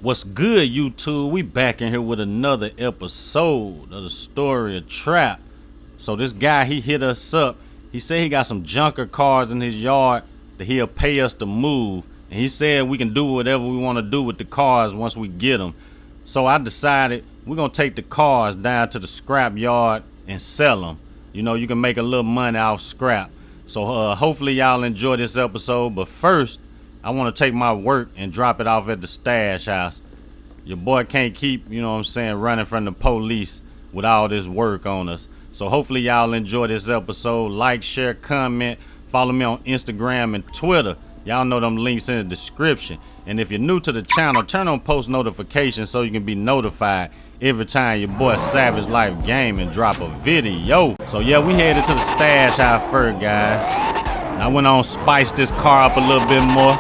What's good, YouTube? We back in here with another episode of the story of Trap. So this guy, he hit us up. He said he got some junker cars in his yard that he'll pay us to move. And he said we can do whatever we want to do with the cars once we get them. So I decided we're going to take the cars down to the scrap yard and sell them. You know, you can make a little money off scrap. So hopefully y'all enjoy this episode. But first, I want to take my work and drop it off at the stash house. Your boy can't keep, you know what I'm saying, running from the police with all this work on us. So hopefully y'all enjoy this episode. Like, share, comment, follow me on Instagram and Twitter. Y'all know them links in the description. And if you're new to the channel, turn on post notifications so you can be notified every time your boy Savage Life Gaming drop a video. So yeah, we headed to the stash house first, guys. And I went on spice this car up a little bit more.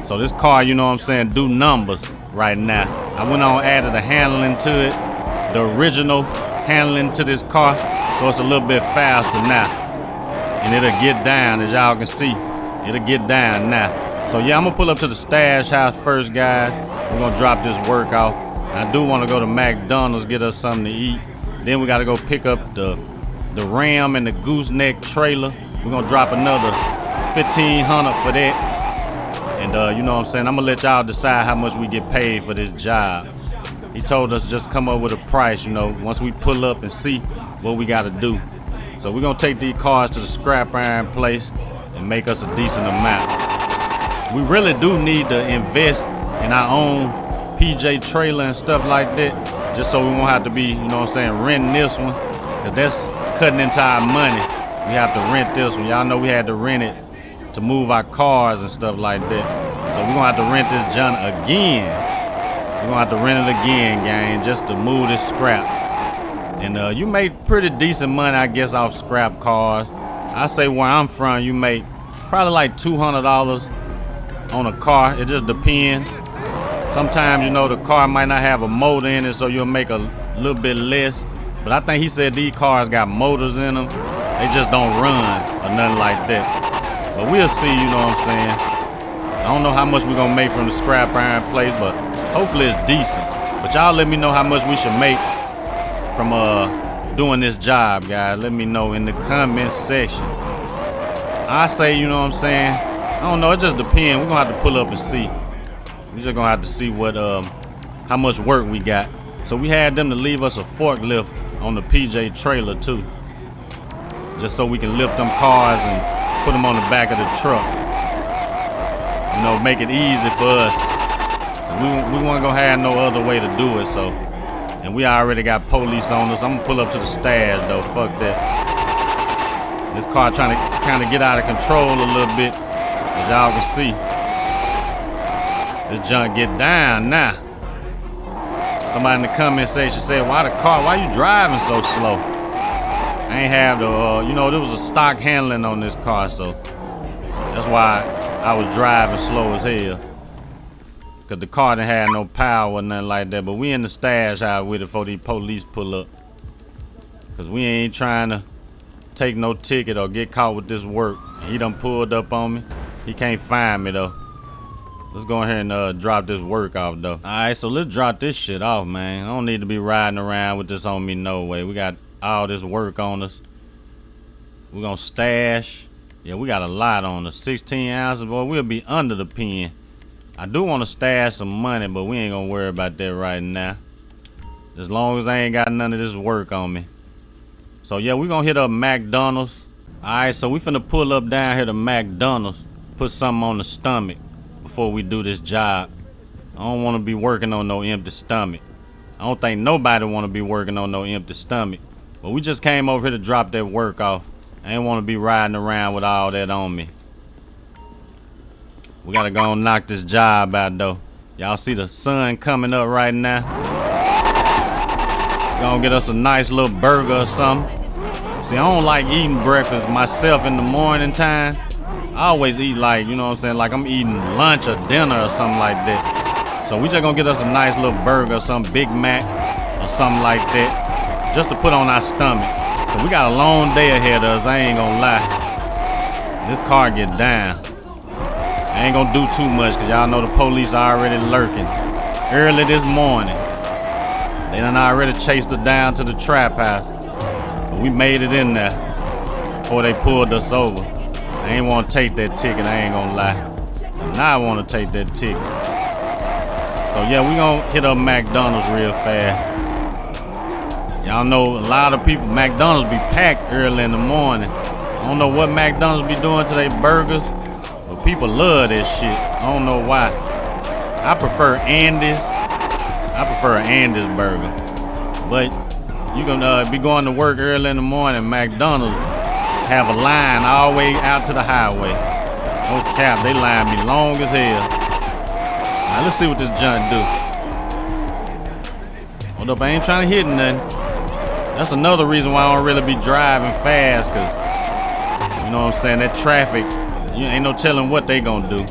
So this car, you know what I'm saying, do numbers right now. I went on added the handling to it, the original handling to this car, so it's a little bit faster now. And it'll get down, as y'all can see. It'll get down now. So yeah, I'm gonna pull up to the stash house first, guys. We're gonna drop this work off. I do want to go to McDonald's, get us something to eat. Then we gotta go pick up the Ram and the gooseneck trailer. We're gonna drop another $1,500 for that. And you know what I'm saying, I'm gonna let y'all decide how much we get paid for this job. He told us just come up with a price, you know, once we pull up and see what we gotta do. So we're gonna take these cars to the scrap iron place and make us a decent amount. We really do need to invest in our own PJ trailer and stuff like that, just so we won't have to be, you know what I'm saying, renting this one, because that's cutting into our money. We have to rent this one. Y'all know we had to rent it to move our cars and stuff like that. So we're gonna have to rent this junk again. We're gonna have to rent it again, gang, just to move this scrap. And you make pretty decent money, I guess, off scrap cars. I say where I'm from, you make probably like $200 on a car. It just depends. Sometimes, you know, the car might not have a motor in it, so you'll make a little bit less. But I think he said these cars got motors in them. They just don't run or nothing like that. But we'll see, you know what I'm saying. I don't know how much we're gonna make from the scrap iron place, but hopefully it's decent. But y'all let me know how much we should make from doing this job, guys. Let me know in the comment section. I say, you know what I'm saying, I don't know, it just depends. We're gonna have to pull up and see. We just gonna have to see what how much work we got. So we had them to leave us a forklift on the PJ trailer too, just so we can lift them cars and put them on the back of the truck. You know, make it easy for us. We weren't gonna have no other way to do it, so. And we already got police on us. I'm gonna pull up to the stash though, fuck that. This car trying to kind of get out of control a little bit, as y'all can see. This junk get down now. Somebody in the comment section said, why you driving so slow? I ain't have the, you know, there was a stock handling on this car, so that's why I was driving slow as hell. Cause the car didn't have no power or nothing like that. But we in the stash house with it before these police pull up. Cause we ain't trying to take no ticket or get caught with this work. He done pulled up on me. He can't find me though. Let's go ahead and drop this work off though. Alright, so let's drop this shit off, man. I don't need to be riding around with this on me no way. We got all this work on us. We're gonna stash. Yeah, we got a lot on us. 16 ounces, boy. We'll be under the pen. I do want to stash some money, but we ain't gonna worry about that right now. As long as I ain't got none of this work on me. So yeah, we gonna hit up McDonald's. Alright, so we finna pull up down here to McDonald's. Put something on the stomach before we do this job. I don't wanna be working on no empty stomach. I don't think nobody wanna be working on no empty stomach. But we just came over here to drop that work off. I ain't wanna be riding around with all that on me. We gotta go and knock this job out though. Y'all see the sun coming up right now. Gonna get us a nice little burger or something. See, I don't like eating breakfast myself in the morning time. I always eat like, you know what I'm saying, like I'm eating lunch or dinner or something like that. So we just gonna get us a nice little burger, some Big Mac or something like that, just to put on our stomach. So we got a long day ahead of us, I ain't gonna lie. This car get down. I ain't gonna do too much, cause y'all know the police are already lurking. early this morning. They done already chased us down to the trap house. But we made it in there before they pulled us over. I ain't want to take that ticket, I ain't gonna lie. Now I want to take that ticket. So yeah, we gonna hit up McDonald's real fast. Y'all know a lot of people, McDonald's be packed early in the morning. I don't know what McDonald's be doing to their burgers, but people love that shit. I don't know why. I prefer Andy's. I prefer an Andy's burger. But you gonna be going to work early in the morning, McDonald's have a line all the way out to the highway. No cap, they line be long as hell. Now let's see what this junk do. Hold up, I ain't trying to hit nothing. That's another reason why I don't really be driving fast, cause you know what I'm saying, that traffic, you ain't no telling what they gonna do.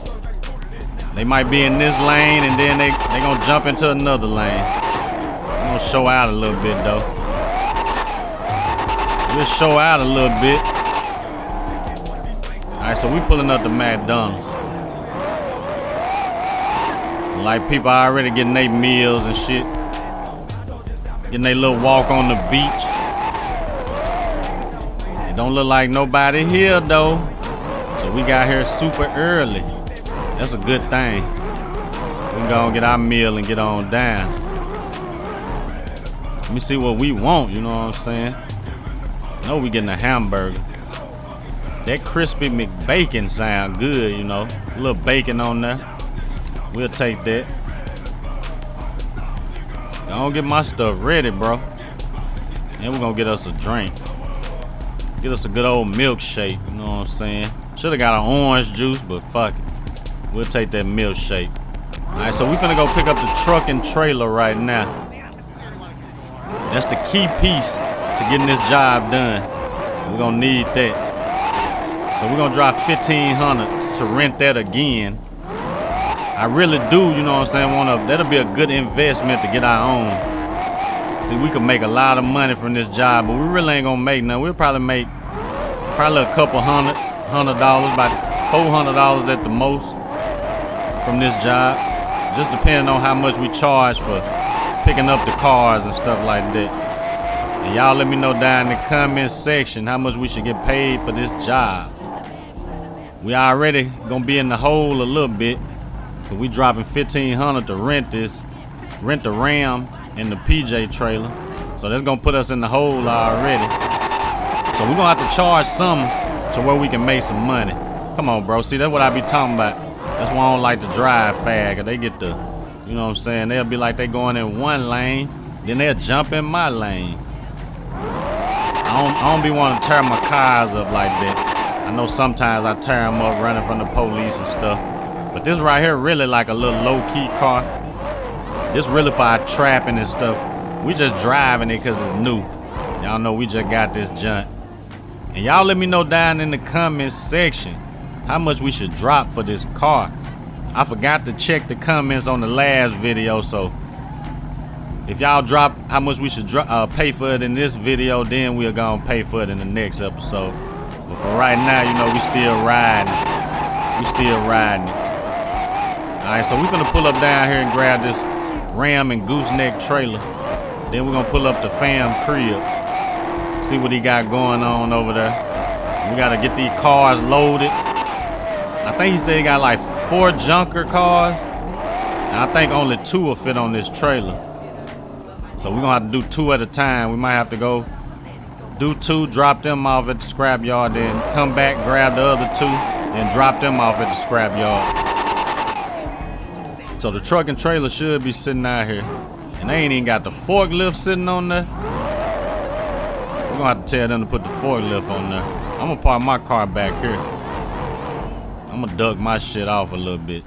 They might be in this lane and then they gonna jump into another lane. I'm gonna show out a little bit though. We'll show out a little bit. Alright, so we pulling up to McDonald's. Like people already getting their meals and shit. Getting their little walk on the beach. It don't look like nobody here though. So we got here super early. That's a good thing. We can go and get our meal and get on down. Let me see what we want, you know what I'm saying? I know we getting a hamburger. That crispy McBacon sound good, you know. A little bacon on there. We'll take that. I'm gonna get my stuff ready, bro. And we're gonna get us a drink. Get us a good old milkshake, you know what I'm saying? Should've got an orange juice, but fuck it. We'll take that milkshake. Alright, so we finna go pick up the truck and trailer right now. That's the key piece to getting this job done. We're gonna need that. So we're gonna drop $1,500 to rent that again. I really do, you know what I'm saying, that'll be a good investment to get our own. See, we could make a lot of money from this job, but we really ain't gonna make nothing. We'll probably make a couple $100, about $400 at the most from this job. Just depending on how much we charge for picking up the cars and stuff like that. And y'all let me know down in the comments section how much we should get paid for this job. We already gonna be in the hole a little bit. So we dropping $1,500 to rent the Ram and the PJ trailer. So that's gonna put us in the hole already. So we're gonna have to charge some to where we can make some money. Come on, bro. See, that's what I be talking about. That's why I don't like to drive fast. Cause they get the, you know what I'm saying? They'll be like they going in one lane, then they'll jump in my lane. I don't be wanting to tear my cars up like that. I know sometimes I tear them up running from the police and stuff. But this right here really like a little low-key car. This really for our trapping and stuff. We just driving it because it's new. Y'all know we just got this junk. And y'all let me know down in the comments section how much we should drop for this car. I forgot to check the comments on the last video, so if y'all drop how much we should pay for it in this video, then we're gonna pay for it in the next episode. But for right now, you know, we still riding. We still riding it. Alright, so we're gonna pull up down here and grab this Ram and Gooseneck trailer. Then we're gonna pull up the fam crib. See what he got going on over there. We gotta get these cars loaded. I think he said he got like 4 junker cars. And I think only 2 will fit on this trailer. So we're gonna have to do 2 at a time. We might have to go do 2, drop them off at the scrap yard, then come back, grab the other 2, and drop them off at the scrap yard. So the truck and trailer should be sitting out here. And they ain't even got the forklift sitting on there. We're gonna have to tell them to put the forklift on there. I'm gonna park my car back here. I'm gonna duck my shit off a little bit.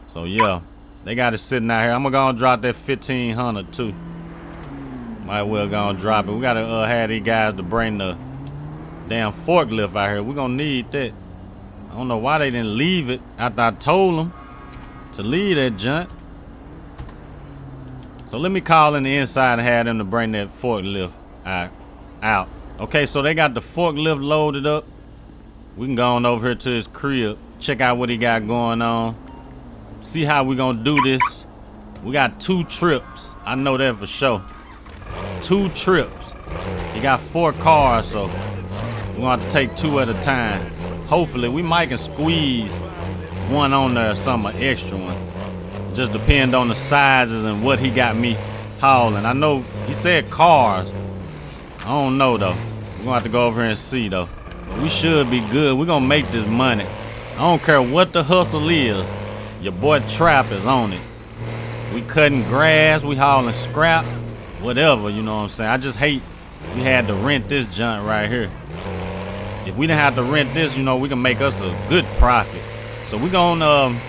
So yeah, they got it sitting out here. I'm gonna drop that $1,500 too. Might well gonna drop it. We gotta have these guys to bring the damn forklift out here. We're gonna need that. I don't know why they didn't leave it after I told them to leave that junk. So let me call in the inside and have them to bring that forklift out. Okay, so they got the forklift loaded up. We can go on over here to his crib, check out what he got going on, see how we gonna do this We got 2 trips. I know that for sure. 2 trips. He got 4 cars, so we're gonna have to take 2 at a time. Hopefully, we might can squeeze one on there or something, an extra one. Just depend on the sizes and what he got me hauling. I know he said cars. I don't know though. We're gonna have to go over here and see though. But we should be good. We're gonna make this money. I don't care what the hustle is. Your boy Trap is on it. We cutting grass, we hauling scrap, whatever, you know what I'm saying? I just hate we had to rent this junk right here. If we didn't have to rent this, you know, we can make us a good profit. So we gonna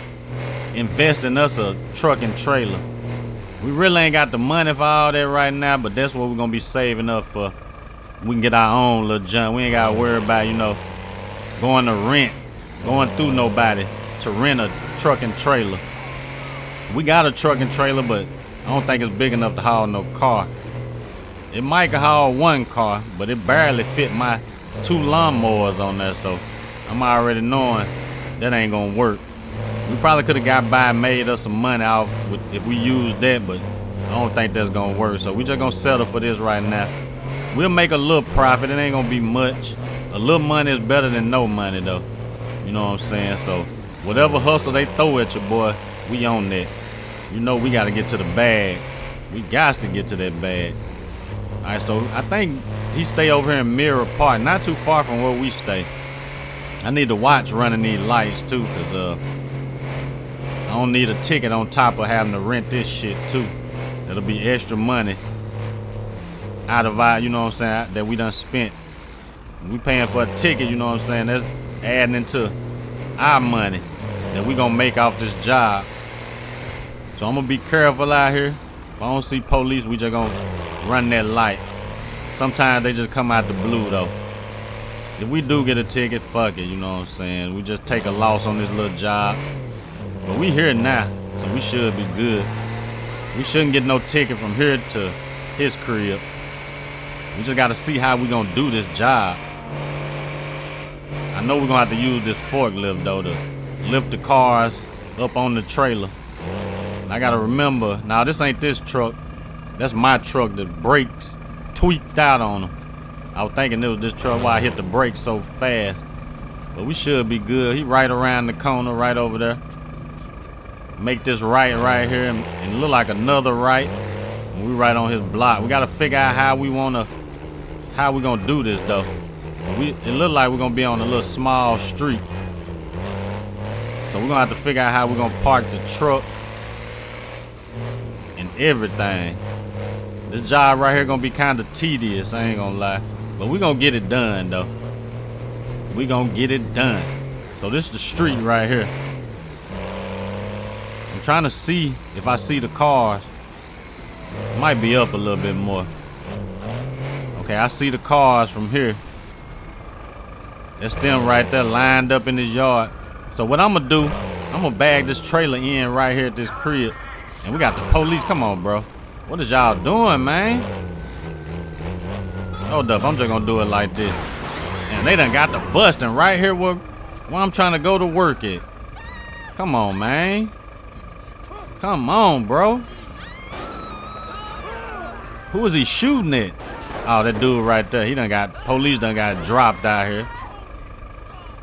invest in us a truck and trailer. We really ain't got the money for all that right now, but that's what we're gonna be saving up for. We can get our own little junk. We ain't gotta worry about, you know, going to rent, going through nobody to rent a truck and trailer. We got a truck and trailer, but I don't think it's big enough to haul no car. It might haul 1 car, but it barely fit my 2 lawnmowers on there, so I'm already knowing that ain't gonna work. We probably could have got by and made us some money off if we used that, but I don't think that's gonna work. So we just gonna settle for this right now. We'll make a little profit. It ain't gonna be much. A little money is better than no money though. You know what I'm saying? So whatever hustle they throw at you, boy, we on that. You know we gotta get to the bag. We got to get to that bag. All right, so I think he stay over here in Mirror Park, not too far from where we stay. I need to watch running these lights too, cause I don't need a ticket on top of having to rent this shit too. That'll be extra money out of our, you know what I'm saying, that we done spent. We paying for a ticket, you know what I'm saying, that's adding into our money that we gonna make off this job. So I'm gonna be careful out here. If I don't see police, we just gonna run that light. Sometimes they just come out the blue though. If we do get a ticket, fuck it, you know what I'm saying. We just take a loss on this little job. But we here now, so we should be good. We shouldn't get no ticket from here to his crib. We just gotta see how we gonna do this job. I know we're gonna have to use this forklift though to lift the cars up on the trailer. I gotta remember, now this ain't this truck. That's my truck. The brakes tweaked out on them. I was thinking it was this truck why I hit the brakes so fast. But we should be good. He right around the corner, right over there. Make this right here and look like another right. And we right on his block. We gotta figure out how we gonna do this though. It look like we're gonna be on a little small street. So we're gonna have to figure out how we're gonna park the truck and everything. This job right here gonna be kind of tedious, I ain't gonna lie. But we gonna get it done though. We gonna get it done. So this is the street right here. I'm trying to see if I see the cars. It might be up a little bit more. Okay, I see the cars from here. That's them right there lined up in this yard. So what I'm gonna do, I'm gonna bag this trailer in right here at this crib. And we got the police. Come on, bro. What is y'all doing, man? Hold up, I'm just gonna do it like this. And they done got the busting right here where I'm trying to go to work at. Come on, man. Come on, bro. Who is he shooting at? Oh, that dude right there. He done got, police done got dropped out here.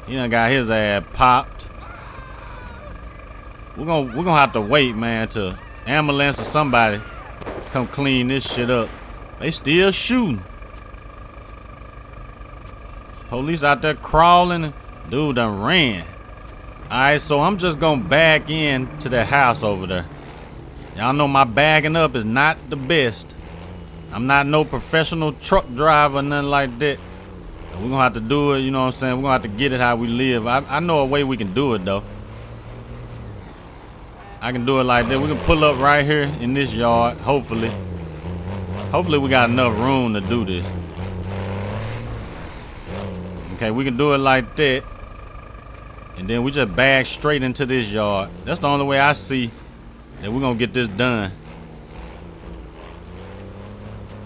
He done got his ass popped. We're gonna have to wait, man, till ambulance or somebody come clean this shit up. They still shooting. Police out there crawling. Dude done ran. Alright, so I'm just gonna back in to that house over there. Y'all know my bagging up is not the best. I'm not no professional truck driver or nothing like that. We're gonna have to do it, you know what I'm saying? We're gonna have to get it how we live. I know a way we can do it though. I can do it like that. We can pull up right here in this yard, hopefully. Hopefully we got enough room to do this. Okay, we can do it like that. And then we just bag straight into this yard. That's the only way I see that we're gonna get this done.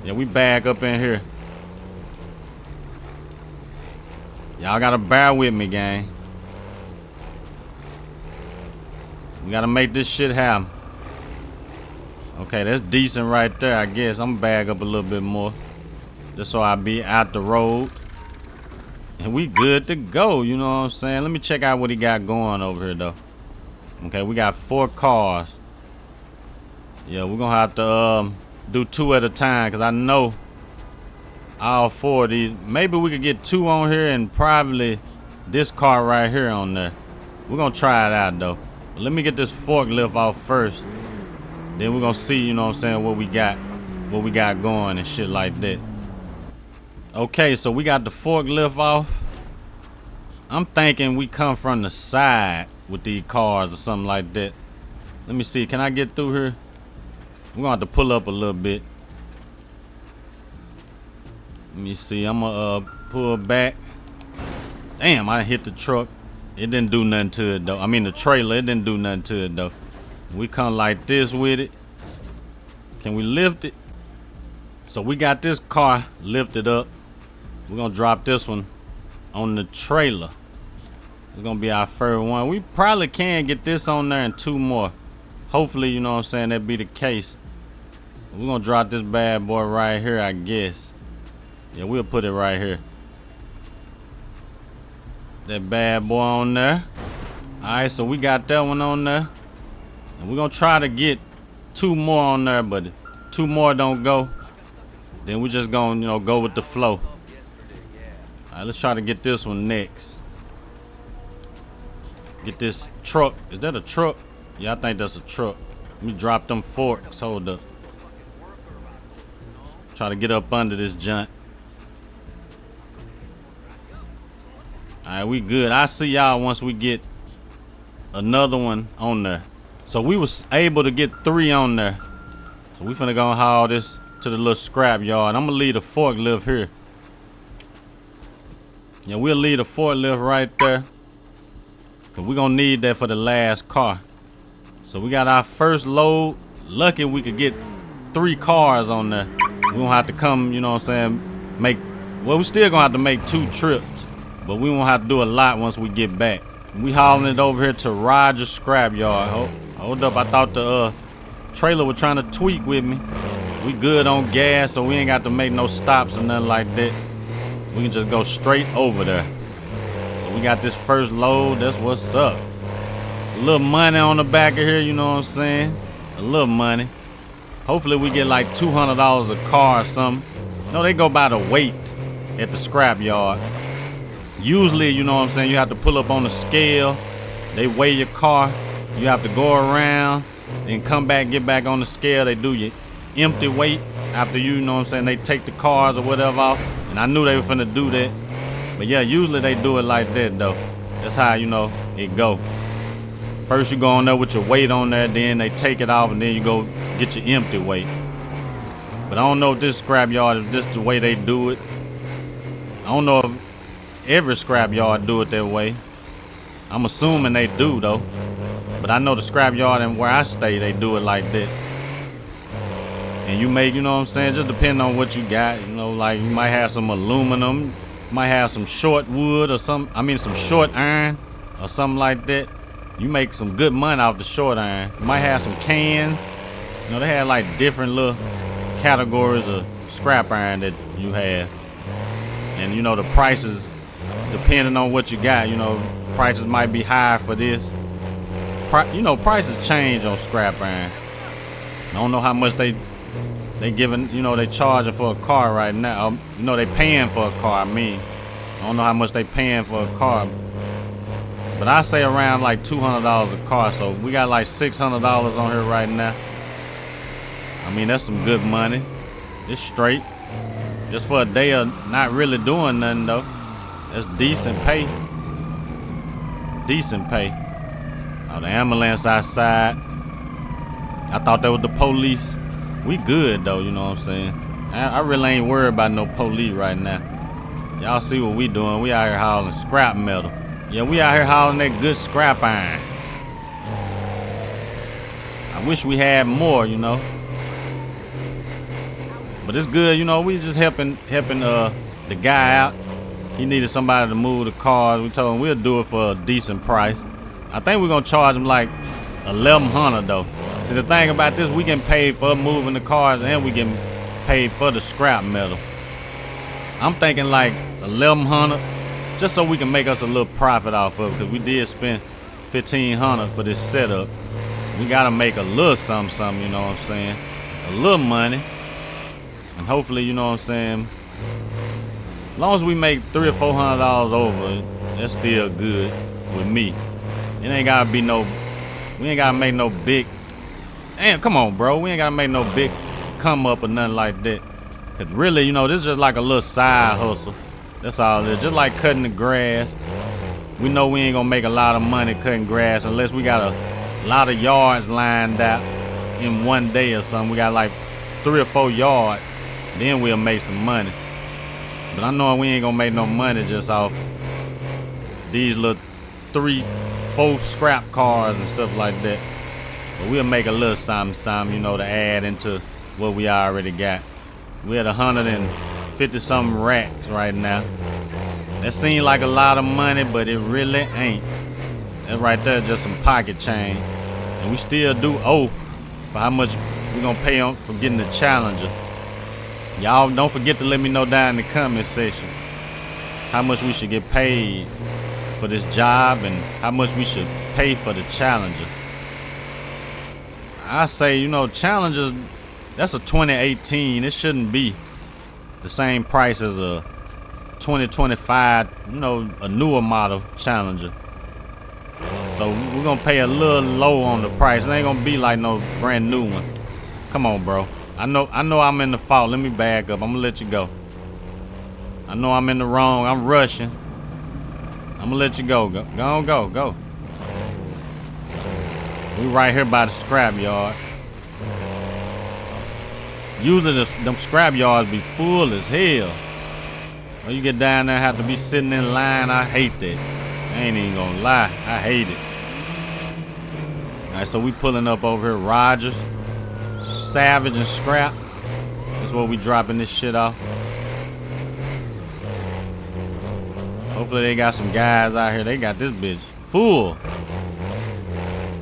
Yeah, we bag up in here. Y'all gotta bear with me, gang. We gotta make this shit happen. Okay, that's decent right there, I guess. I'm gonna bag up a little bit more, just so I be out the road. And we good to go, you know what I'm saying? Let me check out what he got going over here, though. Okay, we got 4 cars. Yeah, we're gonna have to do 2 at a time, because I know all 4 of these. Maybe we could get 2 on here and probably this car right here on there. We're gonna try it out, though. But let me get this forklift off first. Then we're gonna see, you know what I'm saying, what we got going and shit like that. Okay, so we got the forklift off. I'm thinking we come from the side with these cars or something like that. Let me see, can I get through here? We're gonna have to pull up a little bit. Let me see, I'm gonna pull back. Damn, I hit the truck. It didn't do nothing to it though. I mean the trailer, it didn't do nothing to it though. We come like this with it. Can we lift it? So we got this car lifted up. We're gonna drop this one on the trailer. It's gonna be our first one. We probably can get this on there and 2 more. Hopefully, you know what I'm saying, that be the case. We're gonna drop this bad boy right here, I guess. Yeah, we'll put it right here. That bad boy on there. Alright, so we got that one on there. And we're gonna try to get 2 more on there, but 2 more don't go, then we just gonna, you know, go with the flow. Alright, let's try to get this one next. Get this truck. Is that a truck? Yeah, I think that's a truck. Let me drop them forks. Hold up. Try to get up under this junk. Alright, we good. I'll see y'all once we get another one on there. So we was able to get 3 on there. So we finna go haul this to the little scrap yard. I'm gonna leave the forklift here. Yeah, we'll leave the forklift right there. But we're gonna need that for the last car. So we got our first load. Lucky we could get 3 cars on there. We gonna have to come, you know what I'm saying, well, we still gonna have to make 2 trips. But we won't have to do a lot once we get back. We hauling it over here to Roger's scrap yard. Hold up, I thought the trailer was trying to tweak with me. We good on gas, so we ain't got to make no stops or nothing like that. We can just go straight over there. So we got this first load, that's what's up. A little money on the back of here, you know what I'm saying? A little money. Hopefully we get like $200 a car or something. No, they go by the weight at the scrap yard. Usually, you know what I'm saying, you have to pull up on the scale. They weigh your car. You have to go around and come back, get back on the scale. They do your empty weight after you know what I'm saying, they take the cars or whatever off. And I knew they were finna do that. But yeah, usually they do it like that though. That's how, you know, it go. First you go on there with your weight on there, then they take it off, and then you go get your empty weight. But I don't know if this scrap yard, if this the way they do it. I don't know if every scrap yard do it that way. I'm assuming they do though. But I know the scrap yard and where I stay, they do it like that. And you make, you know what I'm saying, just depending on what you got. You know, like you might have some aluminum, might have some short wood or some short iron or something like that. You make some good money off the short iron. You might have some cans. You know, they have like different little categories of scrap iron that you have. And you know, the prices, depending on what you got, you know, prices might be higher for this. You know, prices change on scrap iron. I don't know how much they giving, you know, they charging for a car right now. You know, they paying for a car, I don't know how much they paying for a car. But I say around like $200 a car, so we got like $600 on here right now. I mean, that's some good money. It's straight. Just for a day of not really doing nothing though. That's decent pay. Decent pay. Oh, the ambulance outside. I thought that was the police. We good though, you know what I'm saying? I really ain't worried about no police right now. Y'all see what we doing. We out here hauling scrap metal. Yeah, we out here hauling that good scrap iron. I wish we had more, you know. But it's good, you know, we just helping the guy out. He needed somebody to move the cars. We told him we'll do it for a decent price. I think we're gonna charge him like $1,100 though. See, the thing about this, we getting paid for moving the cars and we getting paid for the scrap metal. I'm thinking like 1,100, just so we can make us a little profit off of it, because we did spend 1,500 for this setup. We gotta make a little something, you know what I'm saying? A little money. And hopefully, you know what I'm saying, as long as we make $300 or $400 over, that's still good with me. It ain't gotta be no, we ain't gotta make no big, damn, come on, bro. We ain't gotta make no big come up or nothing like that. Cause really, you know, this is just like a little side hustle. That's all it is. Just like cutting the grass. We know we ain't gonna make a lot of money cutting grass unless we got a lot of yards lined out in one day or something. We got like 3 or 4 yards. Then we'll make some money. But I know we ain't gonna make no money just off these little 3, 4 scrap cars and stuff like that. But we'll make a little something, you know, to add into what we already got. We at 150 something racks right now. That seems like a lot of money, but it really ain't. That right there just some pocket change. And we still do owe for how much we gonna pay on for getting the Challenger. Y'all don't forget to let me know down in the comment section how much we should get paid for this job and how much we should pay for the Challenger. I say, you know, Challengers, that's a 2018. It shouldn't be the same price as a 2025, you know, a newer model Challenger. So we're gonna pay a little low on the price. It ain't gonna be like no brand new one. Come on, bro. I know I'm in the fault. Let me back up. I'm gonna let you go. I know I'm in the wrong. I'm rushing. I'm gonna let you go. Go. We right here by the scrap yard. Usually them scrap yards be full as hell. When you get down there and have to be sitting in line, I hate that. I ain't even gonna lie. I hate it. Alright, so we pulling up over here. Rogers, Savage, and Scrap. That's where we dropping this shit off. Hopefully they got some guys out here. They got this bitch full.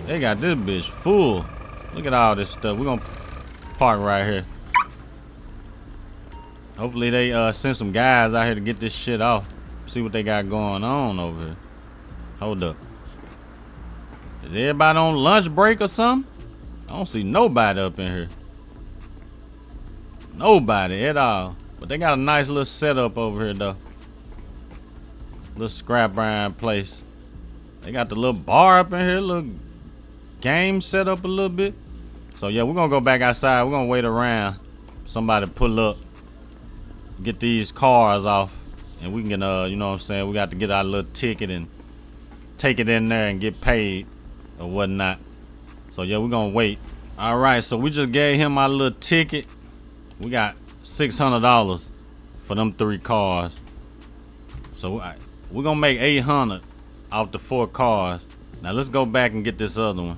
They got this bitch full. Look at all this stuff. We're gonna park right here. Hopefully they send some guys out here to get this shit off. See what they got going on over here. Hold up. Is everybody on lunch break or something? I don't see nobody up in here. Nobody at all. But they got a nice little setup over here though. Little scrap iron place. They got the little bar up in here, little game set up a little bit. So yeah, we're gonna go back outside. We're gonna wait around. Somebody pull up, get these cars off, and we can get you know what I'm saying, we got to get our little ticket and take it in there and get paid or whatnot. So yeah, we're gonna wait. All right, so we just gave him our little ticket. We got $600 for them 3 cars. So we're gonna make 800 off the 4 cars. Now let's go back and get this other one.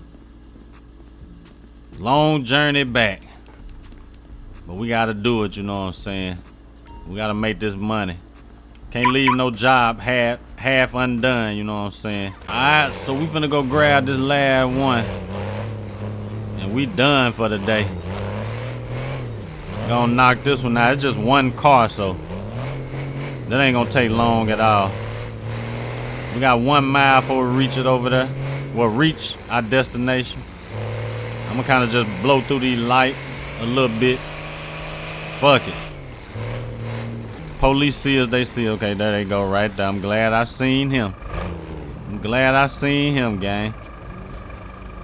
Long journey back, but we gotta do it, you know what I'm saying. We gotta make this money. Can't leave no job half undone, you know what I'm saying. Alright, so we finna go grab this last one. And we done for the day. Gonna knock this one out. It's just 1 car, so that ain't gonna take long at all. We got 1 mile before we reach it over there. We'll reach our destination. I'm gonna kind of just blow through these lights a little bit. Fuck it. Police see us, they see. Okay, there they go right there. I'm glad I seen him. I'm glad I seen him, gang.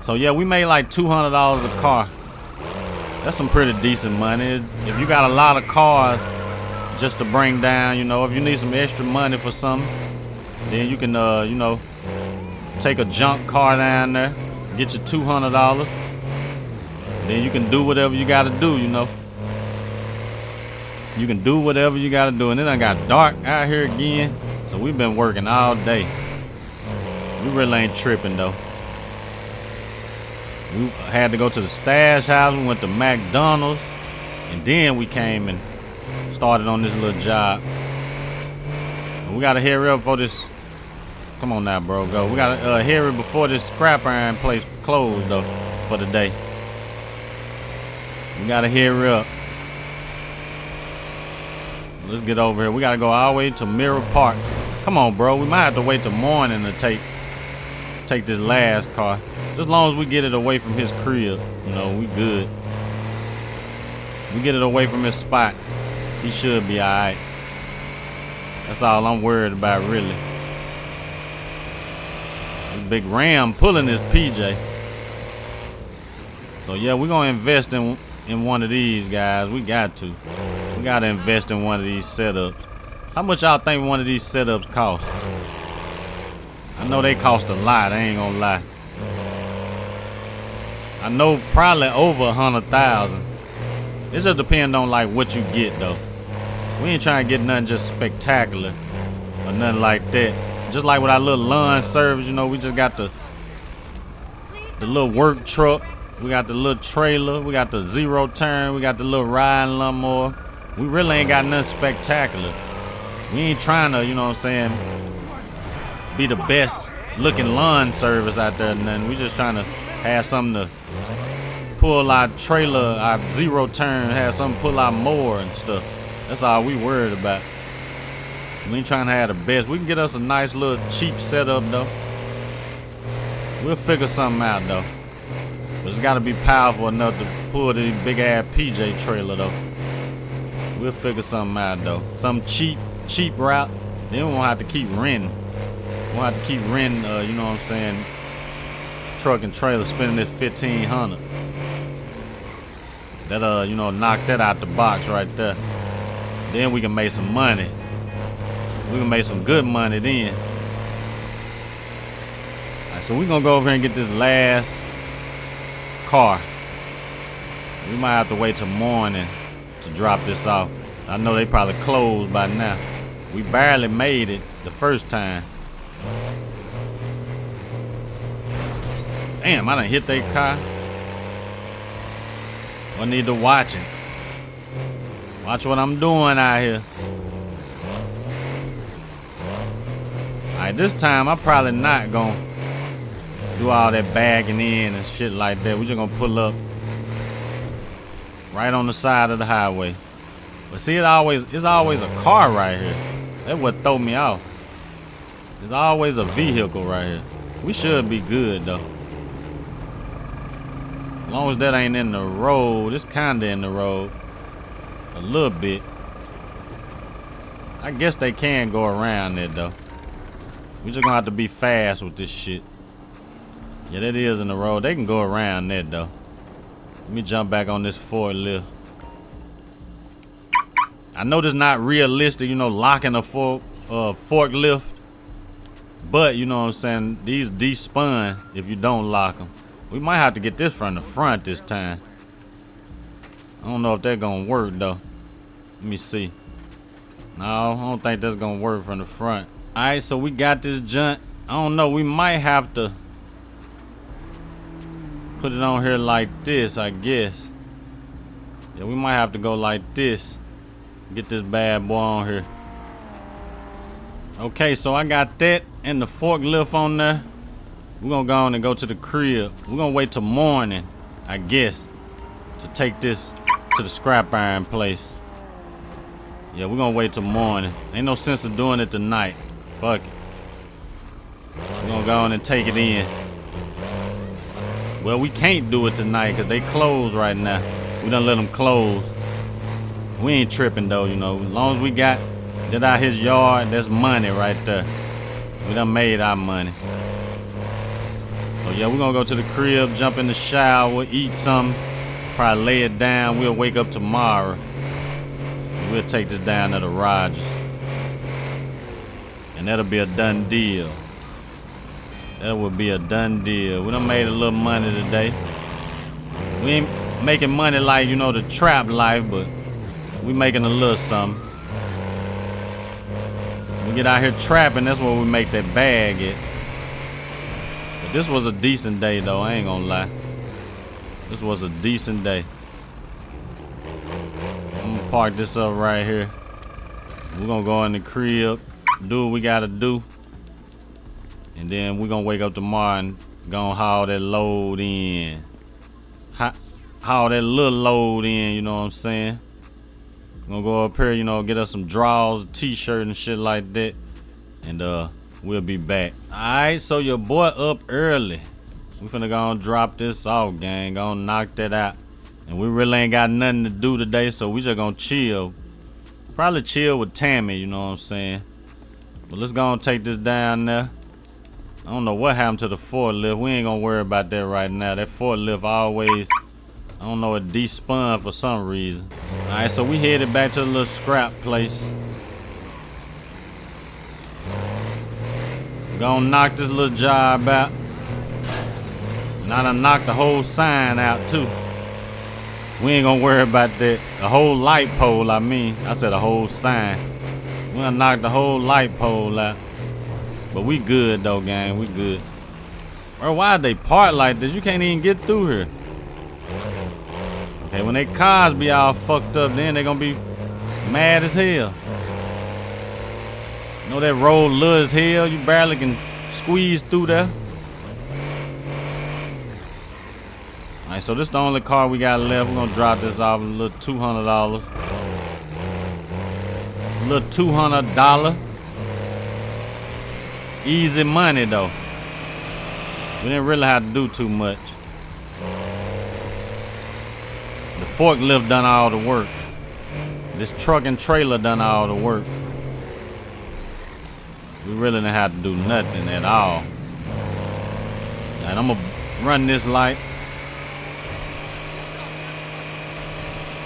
So yeah, we made like $200 a car. That's some pretty decent money. If you got a lot of cars just to bring down, you know, if you need some extra money for something, then you can, you know, take a junk car down there, get you $200. Then you can do whatever you gotta do, you know. You can do whatever you gotta do. And it done got dark out here again. So we've been working all day. We really ain't tripping though. We had to go to the stash house. We went to McDonald's. And then we came and started on this little job. And we gotta hurry up before this. Come on now, bro, go. We gotta hurry before this scrap iron place closed though for the day. We gotta hurry up. Let's get over here. We gotta go all the way to Mirror Park. Come on, bro. We might have to wait till morning to take this last car. Just as long as we get it away from his crib, you know, we good. We get it away from his spot, he should be alright. That's all I'm worried about, really. This big Ram pulling this PJ. So yeah, we're gonna invest in one of these guys. We got to. We gotta invest in one of these setups. How much y'all think one of these setups cost? I know they cost a lot, I ain't gonna lie. I know probably over 100,000. It just depends on like what you get though. We ain't trying to get nothing just spectacular or nothing like that. Just like with our little lawn service, you know, we just got the little work truck. We got the little trailer. We got the zero turn. We got the little riding lawnmower. We really ain't got nothing spectacular. We ain't trying to, you know what I'm saying, be the best looking lawn service out there or nothing. We just trying to have something to pull our trailer, our zero turn, have something pull our mower and stuff. That's all we worried about. We ain't trying to have the best. We can get us a nice little cheap setup though. We'll figure something out though. But it's gotta be powerful enough to pull the big ass PJ trailer though. We'll figure something out though. Some cheap route. Then we won't have to keep renting. We won't have to keep renting, you know what I'm saying, truck and trailer, spending this $1,500. That you know, knock that out the box right there. Then we can make some money. We can make some good money then. Alright, so we're gonna go over here and get this last car. We might have to wait till morning to drop this off. I know they probably closed by now. We barely made it the first time. Damn, I done hit that car. I need to watch it. Watch what I'm doing out here. Alright, this time I'm probably not gonna do all that bagging in and shit like that. We're just gonna pull up right on the side of the highway. But see, it's always a car right here. That's what throw me off. There's always a vehicle right here. We should be good though. As long as that ain't in the road. It's kinda in the road. A little bit. I guess they can go around it though. We just gonna have to be fast with this shit. Yeah, that is in the road. They can go around that though. Let me jump back on this forklift. I know this not realistic, you know, locking a forklift. But, you know what I'm saying, these despun if you don't lock them. We might have to get this from the front this time. I don't know if that's gonna work though. Let me see. No, I don't think that's gonna work from the front. Alright, so we got this junk. I don't know, we might have to put it on here like this, I guess. Yeah, we might have to go like this. Get this bad boy on here. Okay, so I got that and the forklift on there. We're gonna go on and go to the crib. We're gonna wait till morning, I guess, to take this to the scrap iron place. Yeah, we're gonna wait till morning. Ain't no sense of doing it tonight. Fuck it. We're gonna go on and take it in. Well, we can't do it tonight because they closed right now. We done let them close. We ain't tripping though, you know. As long as we got that out his yard, that's money right there. We done made our money. So yeah, we're gonna go to the crib, jump in the shower, eat something, probably lay it down. We'll wake up tomorrow. We'll take this down to the Rogers. And that'll be a done deal. That would be a done deal. We done made a little money today. We ain't making money like, you know, the trap life, but we making a little something. We get out here trapping, that's where we make that bag at. But this was a decent day though, I ain't gonna lie. This was a decent day. I'm gonna park this up right here. We're gonna go in the crib, do what we gotta do. And then we're gonna wake up tomorrow and gonna haul that load in. How haul that little load in, you know what I'm saying? Gonna go up here, you know, get us some drawers, a t-shirt and shit like that. And we'll be back. Alright, so your boy up early. We finna go and drop this off, gang. Gonna knock that out. And we really ain't got nothing to do today, so we just gonna chill. Probably chill with Tammy, you know what I'm saying? But let's go and take this down there. I don't know what happened to the forklift. We ain't gonna worry about that right now. That forklift always, I don't know, it despun for some reason. Alright, so we headed back to the little scrap place. Gonna knock this little job out. And I done knocked the whole sign out too. We ain't gonna worry about that. The whole light pole, I mean. I said a whole sign. We done knocked the whole light pole out. But we good though, gang. We good. Bro, why they park like this? You can't even get through here. Okay, when they cars be all fucked up, then they gonna be mad as hell. You know that road low as hell? You barely can squeeze through there. Alright, so this is the only car we got left. We're gonna drop this off a little $200. A little $200. Easy money though. We didn't really have to do too much. The forklift done all the work. This truck and trailer done all the work. We really didn't have to do nothing at all. And I'm gonna run this light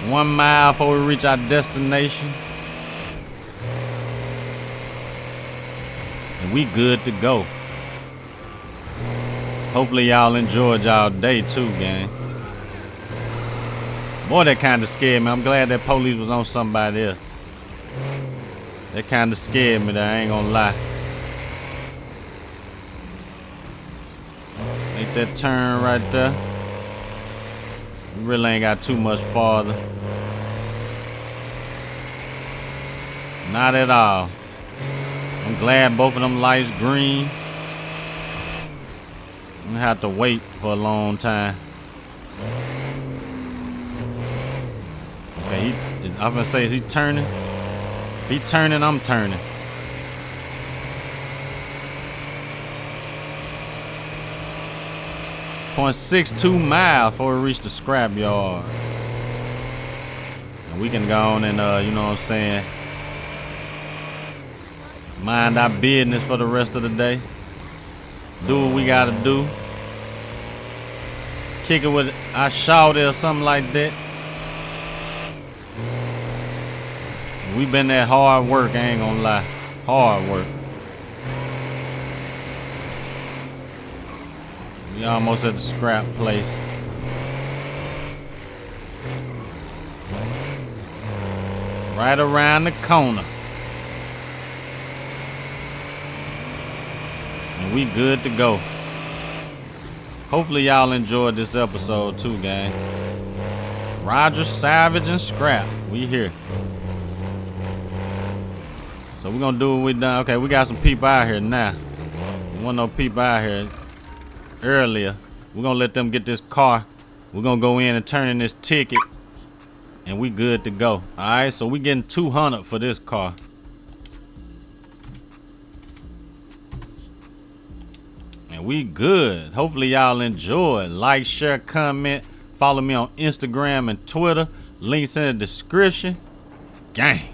1 mile before we reach our destination. And we good to go. Hopefully y'all enjoyed y'all day too, gang. Boy, that kind of scared me. I'm glad that police was on somebody else. That kind of scared me, that I ain't gonna lie. Make that turn right there. We really ain't got too much farther. Not at all. I'm glad both of them lights green. I'm gonna have to wait for a long time. Okay, I'm gonna say, is he turning? If he turning, I'm turning. .62 miles before we reach the scrap yard. And we can go on and, you know what I'm saying, mind our business for the rest of the day. Do what we gotta do. Kick it with our shawty or something like that. We been at hard work, I ain't gonna lie. Hard work. We almost at the scrap place. Right around the corner. And we good to go. Hopefully y'all enjoyed this episode too, gang. Roger, Savage, and Scrap. We here. So we're gonna do what we done. Okay, we got some people out here now. We want no people out here earlier. We're gonna let them get this car. We're gonna go in and turn in this ticket. And we good to go. Alright, so we getting 200 for this car. And we good. Hopefully y'all enjoy. Like, share, comment. Follow me on Instagram and Twitter. Links in the description. Gang.